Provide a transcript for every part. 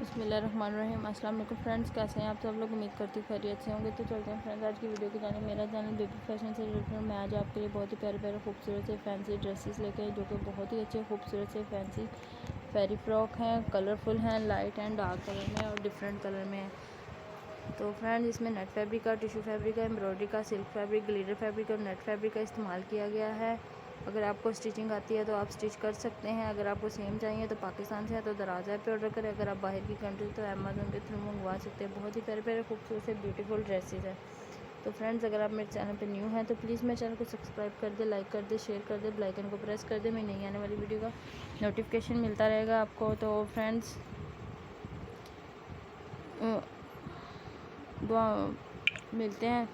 बिस्मिल्लाहिर्रहमानिर्रहीम। अस्सलाम वालेकुम फ्रेंड्स, कैसे हैं आप सब लोग? उम्मीद करती हूँ खैरियत से होंगे। तो चलते हैं फ्रेंड्स आज की वीडियो की जाने। मेरा चैनल बेबी फैशन से रिलेटेड मैं आज आपके लिए बहुत ही प्यारे प्यारे खूबसूरत से फैंसी ड्रेसेस लेके जो कि बहुत ही अच्छे खूबसूरत से फैंसी फेरी फ्रॉक हैं, कलरफुल हैं, लाइट एंड डार्क कलर में और डिफरेंट कलर में। तो फ्रेंड्स इसमें नेट फैब्रिक का, टिश्यू फैब्रिक का, एम्ब्रॉयडरी का, सिल्क फैब्रिक, ग्लिटर फैब्रिक और नेट फैब्रिक का इस्तेमाल किया गया है। अगर आपको स्टिचिंग आती है तो आप स्टिच कर सकते हैं। अगर आपको सेम चाहिए तो पाकिस्तान से है तो दराज ऐप पे ऑर्डर करें। अगर आप बाहर की कंट्री तो अमेज़न के थ्रू मंगवा सकते हैं। बहुत ही प्यारे प्यारे खूबसूरत से ब्यूटीफुल ड्रेसेस हैं। तो फ्रेंड्स अगर आप मेरे चैनल पे न्यू हैं तो प्लीज़ मेरे चैनल को सब्सक्राइब कर दे, लाइक कर दे, शेयर कर दे, बेल आइकन को प्रेस कर दे। मेरी नई आने वाली वीडियो का नोटिफिकेशन मिलता रहेगा आपको। तो फ्रेंड्स दुआ मिलते हैं।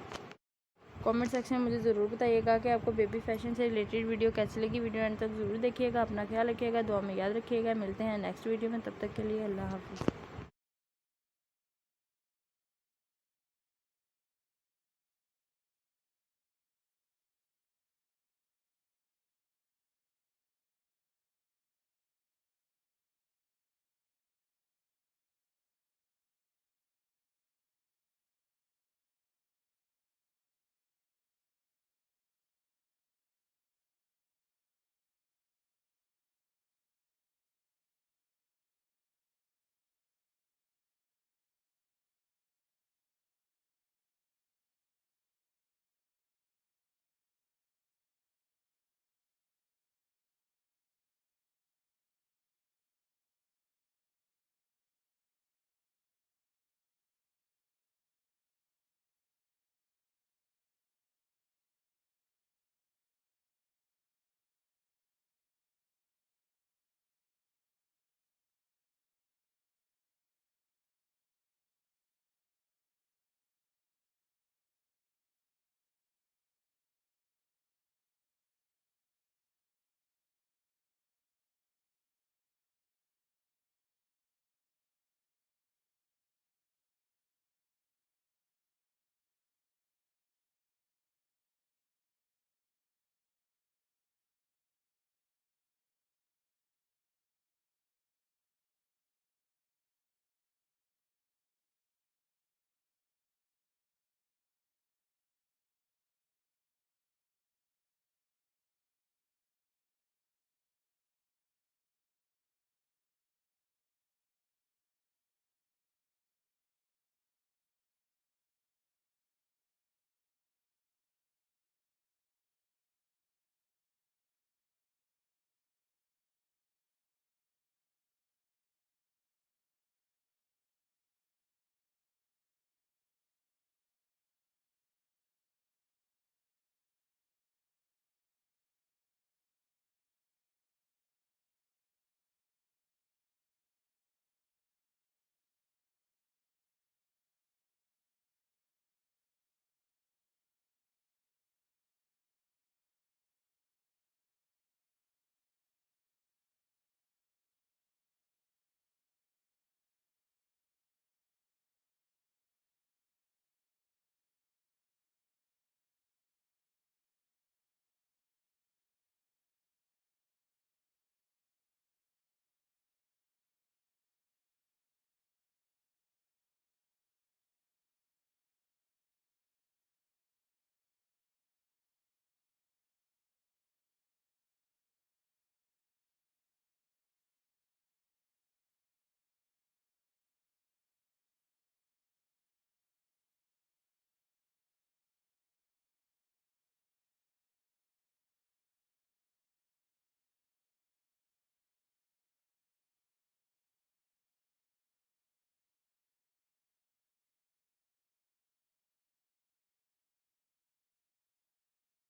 कमेंट सेक्शन में मुझे ज़रूर बताइएगा कि आपको बेबी फैशन से रिलेटेड वीडियो कैसी लगी। वीडियो एंड तक ज़रूर देखिएगा। अपना ख्याल रखिएगा, दुआ में याद रखिएगा। मिलते हैं नेक्स्ट वीडियो में, तब तक के लिए अल्लाह हाफ़िज़।